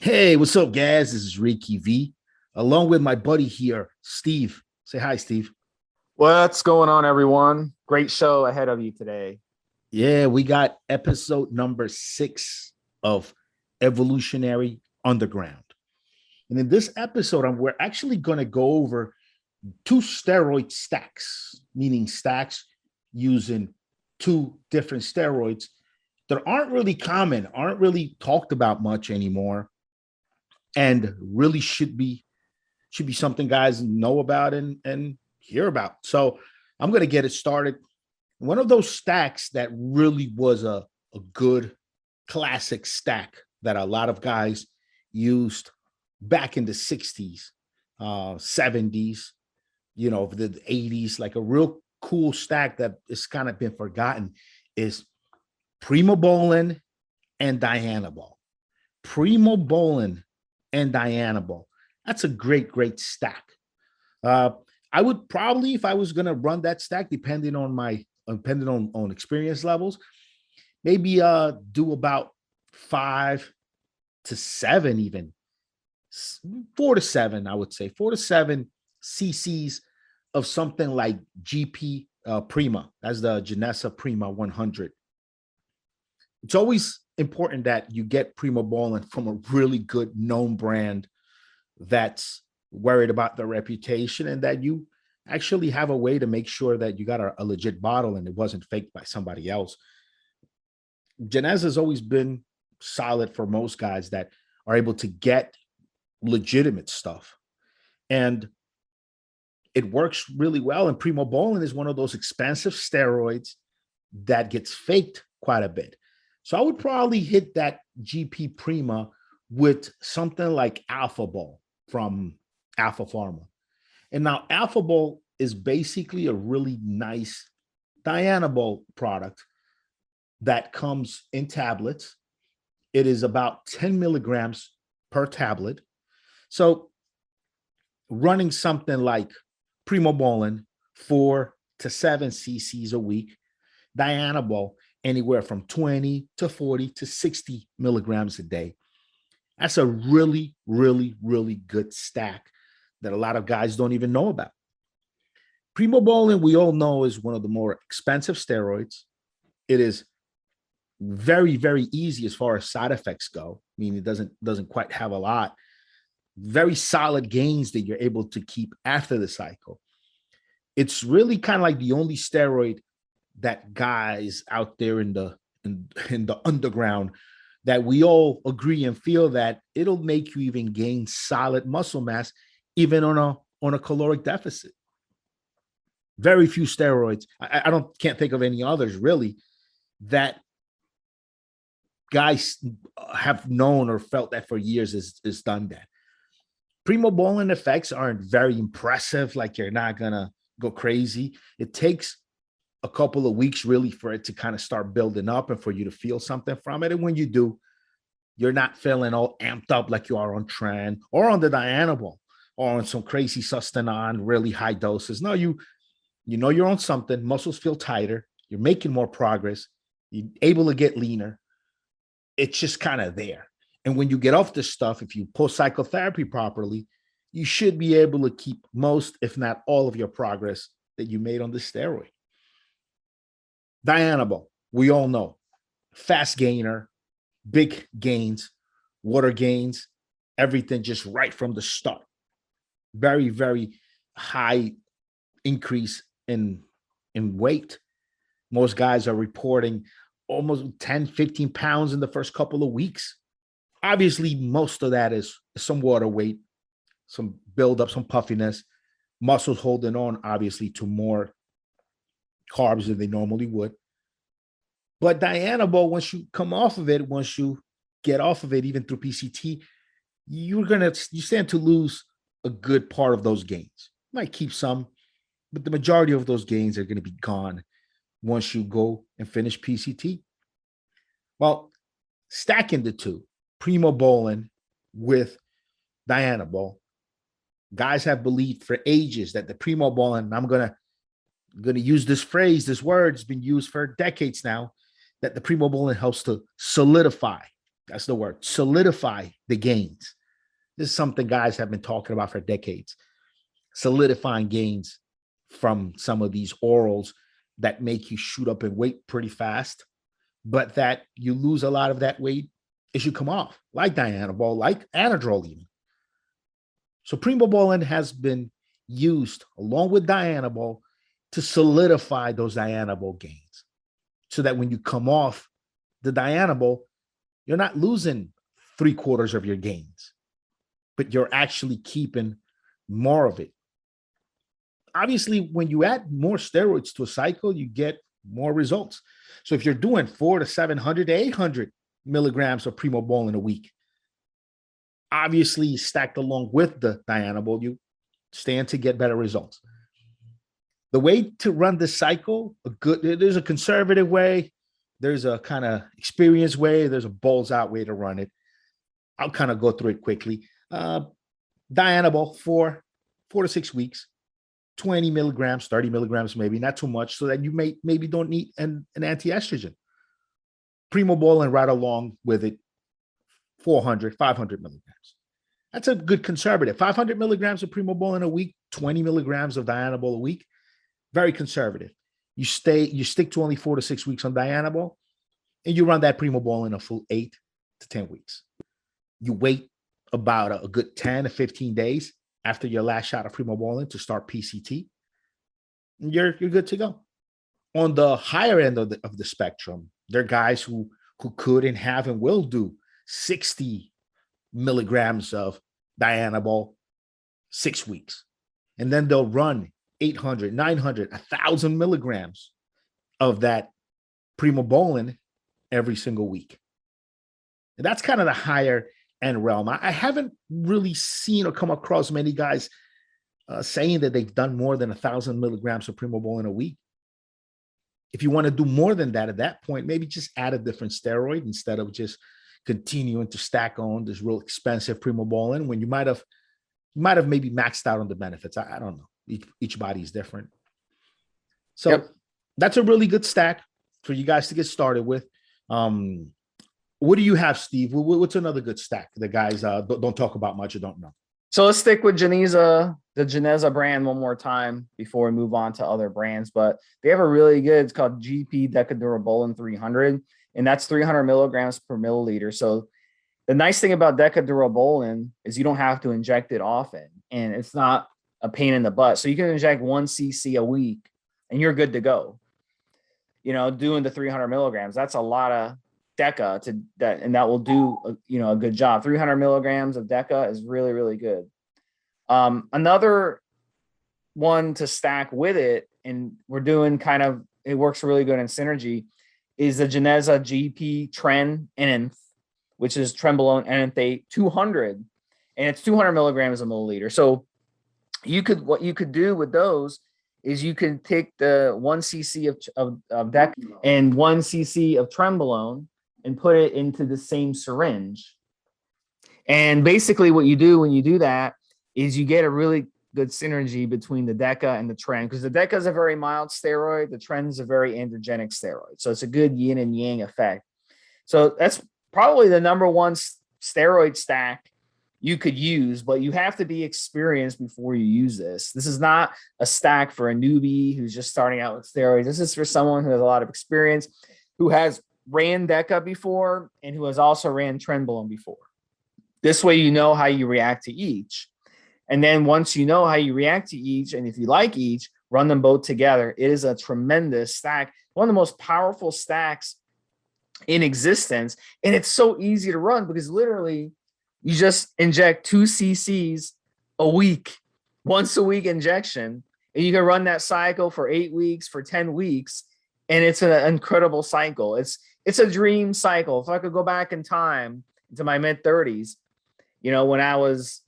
Hey, what's up, guys? This is Ricky V, along with my buddy here, Steve. Say hi, Steve. What's going on, everyone? Great show ahead of you today. Yeah, we got episode number 6 of Evolutionary Underground. And in this episode, we're actually going to go over two steroid stacks, meaning stacks using two different steroids that aren't really common, aren't really talked about much anymore, and really should be something guys know about and hear about. So I'm going to get it started. One of those stacks that really was a good classic stack that a lot of guys used back in the 60s, 70s, the 80s, like a real cool stack that has kind of been forgotten is Primobolan and Dianabol. Primobolan and Dianabol. That's a great stack. Uh, I would probably, if I was going to run that stack, depending on experience levels, maybe do about 5 to 7, even 4 to 7. I would say 4 to 7 cc's of something like GP Prima. That's the Geneza Prima 100. It's always important that you get Primobolan from a really good known brand that's worried about their reputation, and that you actually have a way to make sure that you got a legit bottle and it wasn't faked by somebody else. Geneza has always been solid for most guys that are able to get legitimate stuff. And it works really well. And Primobolan is one of those expensive steroids that gets faked quite a bit. So I would probably hit that GP Prima with something like Alpha Ball from Alpha Pharma. And now Alpha Ball is basically a really nice Dianabol product that comes in tablets. It is about 10 milligrams per tablet. So running something like Primobolan 4 to 7 cc's a week, Dianabol anywhere from 20 to 40 to 60 milligrams a day. That's a really good stack that a lot of guys don't even know about. Primobolan, we all know, is one of the more expensive steroids. It is very easy as far as side effects go. I mean, it doesn't quite have a lot. Very solid gains that you're able to keep after the cycle. It's really kind of like the only steroid that guys out there in the underground that we all agree and feel that it'll make you even gain solid muscle mass even on a caloric deficit. Very few steroids. I can't think of any others really that guys have known or felt that for years is done that. Primobolan effects aren't very impressive. Like, you're not gonna go crazy. It takes a couple of weeks really for it to kind of start building up and for you to feel something from it. And when you do, you're not feeling all amped up like you are on tren or on the Dianabol or on some crazy sustanon, really high doses. No, you know you're on something. Muscles feel tighter. You're making more progress. You're able to get leaner. It's just kind of there. And when you get off this stuff, if you post psychotherapy properly, you should be able to keep most, if not all, of your progress that you made on the steroid. Dianabol, we all know, fast gainer, big gains, water gains, everything just right from the start. Very high increase in weight. Most guys are reporting almost 10, 15 pounds in the first couple of weeks. Obviously, most of that is some water weight, some buildup, some puffiness, muscles holding on, obviously, to more carbs than they normally would. But Dianabol, once you come off of it, once you get off of it, even through PCT, you stand to lose a good part of those gains. You might keep some, but the majority of those gains are going to be gone once you go and finish PCT. Well, stacking the two, Primobolan with Dianabol, guys have believed for ages that the Primobolan, and I'm gonna use this phrase, this word's been used for decades now, that the Primobolan helps to solidify That's the word. Solidify the gains. This is something guys have been talking about for decades. Solidifying gains from some of these orals that make you shoot up in weight pretty fast, but that you lose a lot of that weight as you come off, like Dianabol, like Anadrol even. So Primobolan has been used along with Dianabol to solidify those Dianabol gains so that when you come off the Dianabol, you're not losing 3/4 of your gains, but you're actually keeping more of it. Obviously, when you add more steroids to a cycle, you get more results. So if you're doing 400 to 700 to 800 milligrams of Primobolan a week, obviously stacked along with the Dianabol, you stand to get better results. The way to run this cycle, there's a conservative way, there's a kind of experienced way, there's a balls out way to run it. I'll kind of go through it quickly. Dianabol, 4 to 6 weeks, 20 milligrams, 30 milligrams, maybe not too much, so that you maybe don't need an anti-estrogen. Primobolan right along with it, 400, 500 milligrams. That's a good conservative. 500 milligrams of Primobolan a week, 20 milligrams of Dianabol a week. Very conservative. You stick to only 4 to 6 weeks on Dianabol, and you run that Primobolan a full 8 to 10 weeks. You wait about a good 10 to 15 days after your last shot of Primobolan to start PCT, and you're good to go. On the higher end of the spectrum, there are guys who could and have and will do 60 milligrams of Dianabol 6 weeks, and then they'll run 800, 900, 1,000 milligrams of that Primobolan every single week. And that's kind of the higher end realm. I haven't really seen or come across many guys saying that they've done more than 1,000 milligrams of Primobolan a week. If you want to do more than that, at that point, maybe just add a different steroid instead of just continuing to stack on this real expensive Primobolan when you might have maybe maxed out on the benefits. I don't know. Each body is different. So yep, that's a really good stack for you guys to get started with. What do you have, Steve? What's another good stack that guys don't talk about much or don't know? So let's stick with Geneza, the Geneza brand one more time before we move on to other brands. But they have a really good, it's called GP Deca Durabolin 300, and that's 300 milligrams per milliliter. So the nice thing about Deca Durabolin is you don't have to inject it often, and it's not a pain in the butt. So you can inject 1 cc a week and you're good to go. You know, doing the 300 milligrams, that's a lot of deca and that will do a good job. 300 milligrams of deca is really, really good. Another one to stack with it, and we're doing it works really good in synergy, is the Geneza GP Tren Enanth, which is Trenbolone Enanthate 200, and it's 200 milligrams a milliliter. So what you could do with those is you can take the 1 cc of deca and 1 cc of Trenbolone and put it into the same syringe. And basically what you do when you do that is you get a really good synergy between the deca and the tren, because the deca is a very mild steroid, the tren is a very androgenic steroid. So it's a good yin and yang effect. So that's probably the #1 steroid stack you could use, but you have to be experienced before you use this. This is not a stack for a newbie who's just starting out with steroids. This is for someone who has a lot of experience, who has ran deca before and who has also ran Trenbolone before. This way you know how you react to each. And then once you know how you react to each, and if you like each, run them both together. It is a tremendous stack, one of the most powerful stacks in existence. And it's so easy to run because literally you just inject 2 cc's a week, once a week injection, and you can run that cycle for 8 weeks, for 10 weeks. And it's an incredible cycle. It's a dream cycle. If I could go back in time into my mid-30s, when I was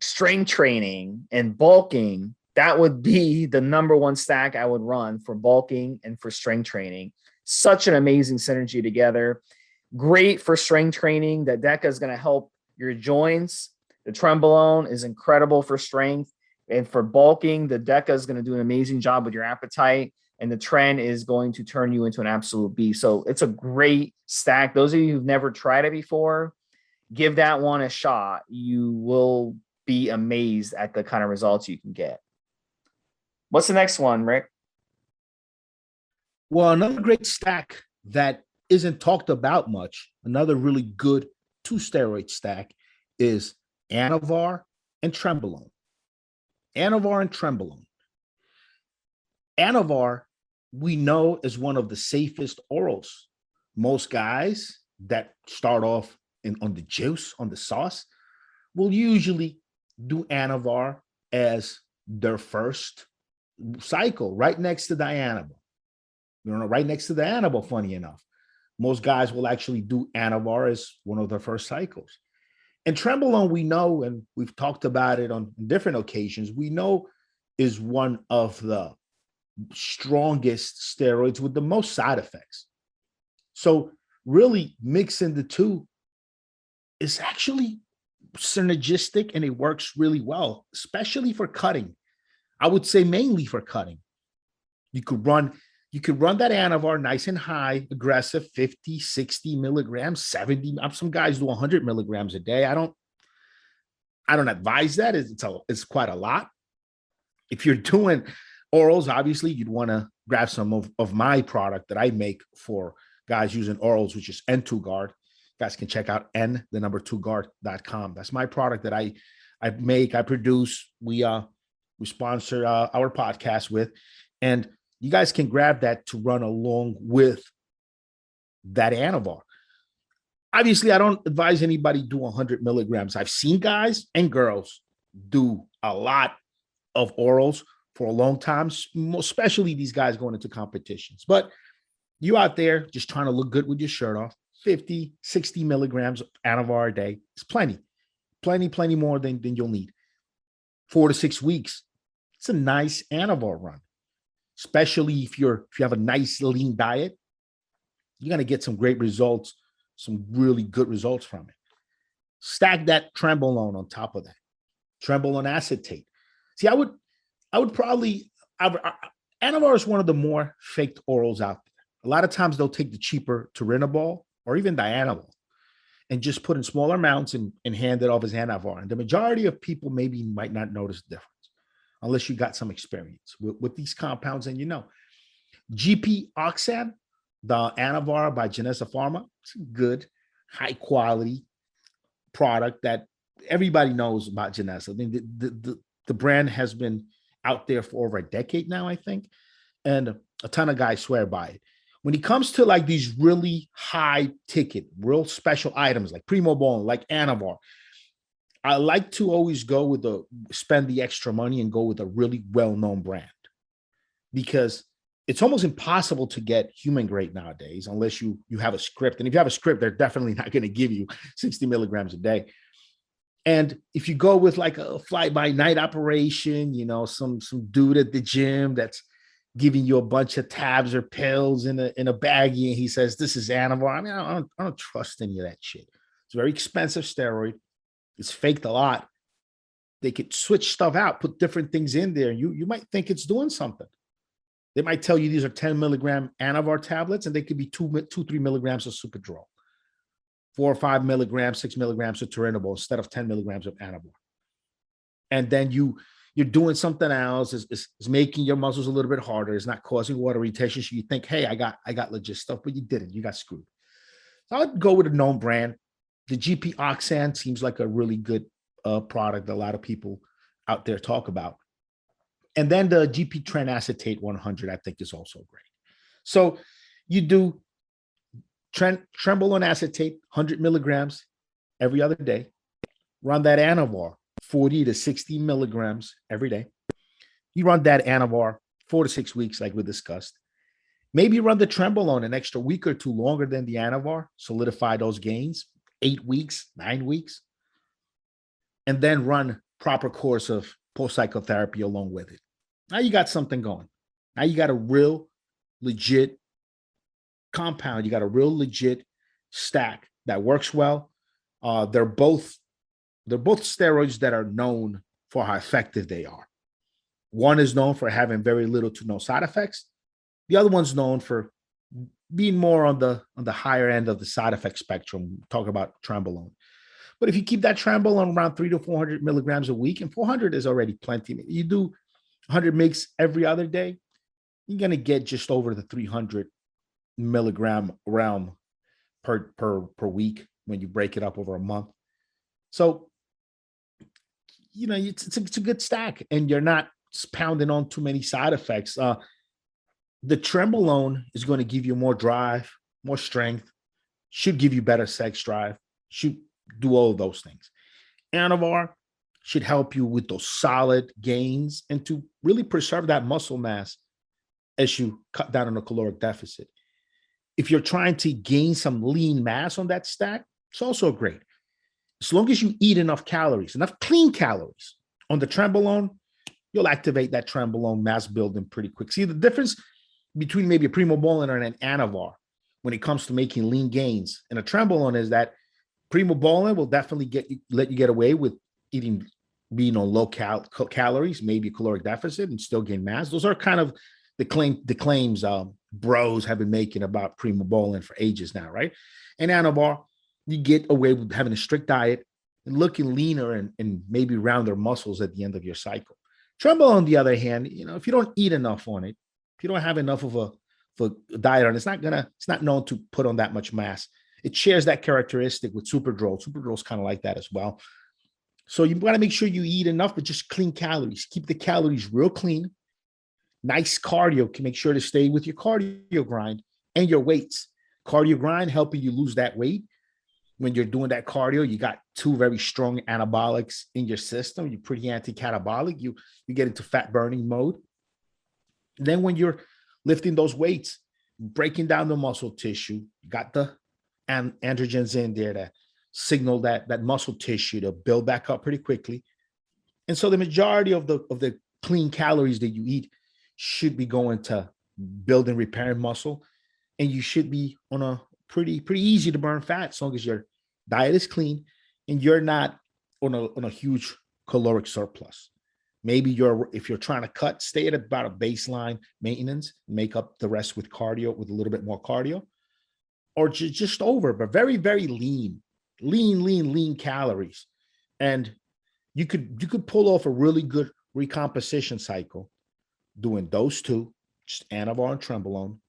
strength training and bulking, that would be the #1 stack I would run for bulking and for strength training. Such an amazing synergy together. Great for strength training. The deca is going to help your joints. The Trenbolone is incredible for strength. And for bulking, the deca is going to do an amazing job with your appetite. and the tren is going to turn you into an absolute beast. So it's a great stack. Those of you who've never tried it before, give that one a shot. You will be amazed at the kind of results you can get. What's the next one, Rick? Well, another great stack that isn't talked about much, another really good 2-steroid stack is Anavar and Trenbolone. Anavar and Trenbolone. Anavar, we know, is one of the safest orals. Most guys that start off on the juice, on the sauce, will usually do Anavar as their first cycle, right next to Dianabol. Right next to the Dianabol, funny enough. Most guys will actually do Anavar as one of their first cycles. And Trenbolone, we know, and we've talked about it on different occasions, we know is one of the strongest steroids with the most side effects. So really mixing the two is actually synergistic, and it works really well, especially for cutting. I would say mainly for cutting. You could run that Anavar nice and high, aggressive, 50, 60 milligrams, 70. Some guys do 100 milligrams a day. I don't advise that. It's quite a lot. If you're doing orals, obviously you'd want to grab some of my product that I make for guys using orals, which is N2Guard. You guys can check out n2guard.com. That's my product that I make, I produce. We sponsor our podcast with, and you guys can grab that to run along with that Anavar. Obviously, I don't advise anybody do 100 milligrams. I've seen guys and girls do a lot of orals for a long time, especially these guys going into competitions. But you out there just trying to look good with your shirt off, 50, 60 milligrams of Anavar a day is plenty more than you'll need. 4 to 6 weeks. It's a nice Anavar run, especially if you have a nice lean diet. You're going to get some great results, some really good results from it. Stack that Trenbolone on top of that. Trenbolone acetate. See, I would probably, Anavar is one of the more faked orals out there. A lot of times they'll take the cheaper Dianabol or even Dianabol and just put in smaller amounts and hand it off as Anavar. And the majority of people maybe might not notice the difference unless you got some experience with these compounds. And GP Oxan, the Anavar by Geneza Pharma, it's a good, high quality product that everybody knows about Geneza. I mean, the brand has been out there for over a decade now, I think, and a ton of guys swear by it. When it comes to like these really high ticket, real special items like Primobolan, like Anavar, I like to always spend the extra money and go with a really well-known brand, because it's almost impossible to get human grade nowadays unless you have a script. And if you have a script, they're definitely not going to give you 60 milligrams a day. And if you go with like a fly-by-night operation, some dude at the gym that's giving you a bunch of tabs or pills in a baggie, and he says, this is Anavar. I mean, I don't trust any of that shit. It's a very expensive steroid. It's faked a lot. They could switch stuff out, put different things in there. You might think it's doing something. They might tell you these are 10 milligram Anavar tablets, and they could be 2-3 milligrams of Superdrol, 4 or 5 milligrams, 6 milligrams of Dianabol instead of 10 milligrams of Anavar. And then you're doing something else. It's making your muscles a little bit harder. It's not causing water retention. So you think, hey, I got legit stuff, but you didn't. You got screwed. So I'd go with a known brand. The GP Oxan seems like a really good product that a lot of people out there talk about. And then the GP Tren Acetate 100, I think, is also great. So you do Trenbolone acetate, 100 milligrams every other day. Run that Anavar, 40 to 60 milligrams every day. You run that Anavar 4 to 6 weeks, like we discussed. Maybe run the Trenbolone an extra week or two longer than the Anavar, solidify those gains, 8 weeks, 9 weeks. And then run proper course of post-psychotherapy along with it. Now you got something going. Now you got a real legit compound. You got a real legit stack that works well. They're both steroids that are known for how effective they are. One is known for having very little to no side effects. The other one's known for being more on the higher end of the side effect spectrum. Talk about Trembolone. But if you keep that Trembolone around 300 to 400 milligrams a week, and 400 is already plenty. You do 100 mgs every other day, you're going to get just over the 300 milligram realm per week when you break it up over a month. So, it's a good stack, and you're not pounding on too many side effects. The Trembolone is going to give you more drive, more strength, should give you better sex drive, should do all of those things. Anavar should help you with those solid gains and to really preserve that muscle mass as you cut down on a caloric deficit. If you're trying to gain some lean mass on that stack, it's also great. As long as you eat enough calories, enough clean calories on the Trembolone, you'll activate that Trembolone mass building pretty quick. See the difference between maybe a Primobolan and an Anavar when it comes to making lean gains and a Trembolone is that Primobolan will definitely let you get away with being on low calories, maybe a caloric deficit, and still gain mass. Those are kind of the claims bros have been making about Primobolan for ages now, right? And Anavar, you get away with having a strict diet and looking leaner and maybe rounder muscles at the end of your cycle. Trembolone, on the other hand, if you don't eat enough on it, if you don't have enough of a diet on it, it's not known to put on that much mass. It shares that characteristic with Superdrol. Superdrol is kind of like that as well. So you got to make sure you eat enough, but just clean calories. Keep the calories real clean. Nice cardio can make sure to stay with your cardio grind and your weights. Cardio grind helping you lose that weight. When you're doing that cardio, you got two very strong anabolics in your system. You're pretty anti-catabolic. You get into fat burning mode. Then when you're lifting those weights, breaking down the muscle tissue, you got the androgens in there to signal that muscle tissue to build back up pretty quickly. And so the majority of the clean calories that you eat should be going to build and repair muscle. And you should be on a pretty easy to burn fat as long as your diet is clean and you're not on a huge caloric surplus. Maybe if you're trying to cut, stay at about a baseline maintenance, make up the rest with cardio, with a little bit more cardio, or just over, but very, very lean calories. And you could pull off a really good recomposition cycle doing those two, just Anavar and Trembolone,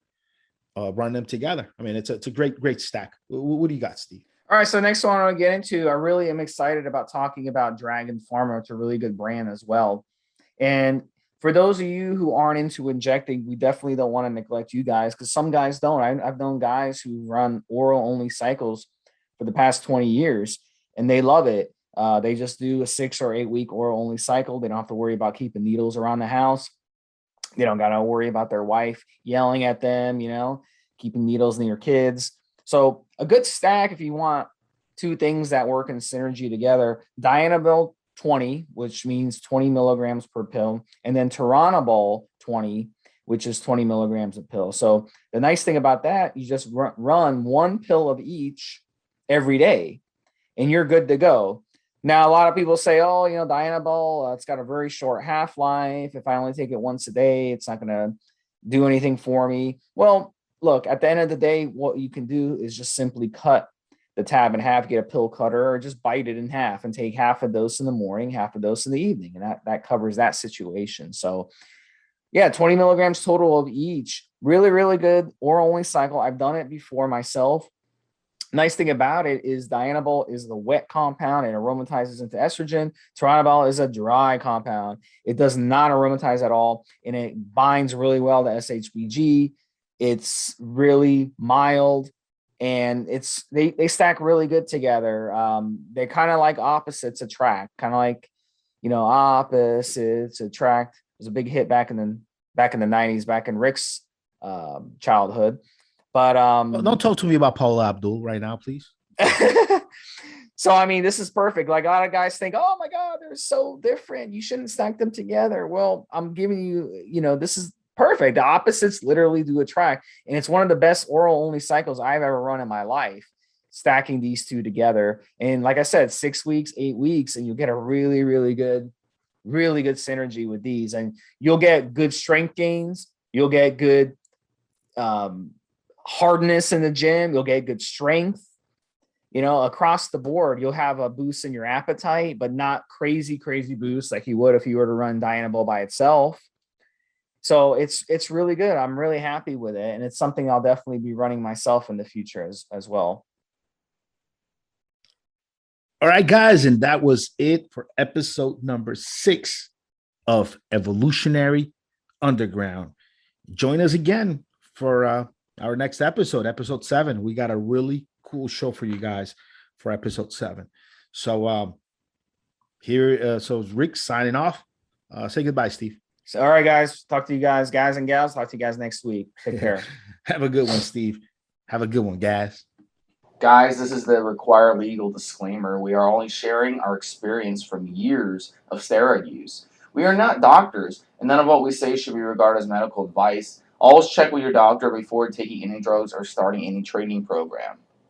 run them together. I mean, it's a great stack. What do you got, Steve? All right, so next one I want to get into, I really am excited about talking about Dragon Pharma. It's a really good brand as well. And for those of you who aren't into injecting, we definitely don't want to neglect you guys because some guys don't. I've known guys who run oral-only cycles for the past 20 years, and they love it. They just do a 6 or 8 week oral-only cycle. They don't have to worry about keeping needles around the house. They don't got to worry about their wife yelling at them, keeping needles near kids. So a good stack if you want two things that work in synergy together, Dianabol 20, which means 20 milligrams per pill, and then Dianabol 20, which is 20 milligrams a pill. So the nice thing about that, you just run one pill of each every day and you're good to go. Now, a lot of people say, oh, Dianabol, it's got a very short half-life. If I only take it once a day, it's not going to do anything for me. Well, look, at the end of the day, what you can do is just simply cut the tab in half, get a pill cutter, or just bite it in half and take half a dose in the morning, half a dose in the evening. And that covers that situation. So yeah, 20 milligrams total of each. Really, really good oral only cycle. I've done it before myself. Nice thing about it is Dianabol is the wet compound and aromatizes into estrogen. Dianabol is a dry compound. It does not aromatize at all, and it binds really well to SHBG. It's really mild, and they stack really good together. They're kind of like opposites attract, kind of like, opposites attract. It was a big hit back in the 90s, back in Rick's childhood. But don't talk to me about Paula Abdul right now, please. So I mean, this is perfect. Like a lot of guys think, oh my God, they're so different, you shouldn't stack them together. Well, I'm giving you, this is perfect. The opposites literally do attract, and it's one of the best oral only cycles I've ever run in my life, stacking these two together. And like I said, 6 weeks, 8 weeks, and you'll get a really, really good synergy with these, and you'll get good strength gains. You'll get good hardness in the gym. You'll get good strength. You know, across the board, you'll have a boost in your appetite, but not crazy boost like you would if you were to run Dianabol by itself. So it's really good. I'm really happy with it, and it's something I'll definitely be running myself in the future as well. All right, guys, and that was it for episode number 6 of Evolutionary Underground. Join us again for our next episode, episode 7. We got a really cool show for you guys for episode 7. So so Rick signing off. Say goodbye, Steve. So, all right, guys. Talk to you guys and gals. Talk to you guys next week. Take care. Have a good one, Steve. Have a good one, guys. Guys, this is the required legal disclaimer. We are only sharing our experience from years of steroid use. We are not doctors, and none of what we say should be regarded as medical advice. Always check with your doctor before taking any drugs or starting any training program.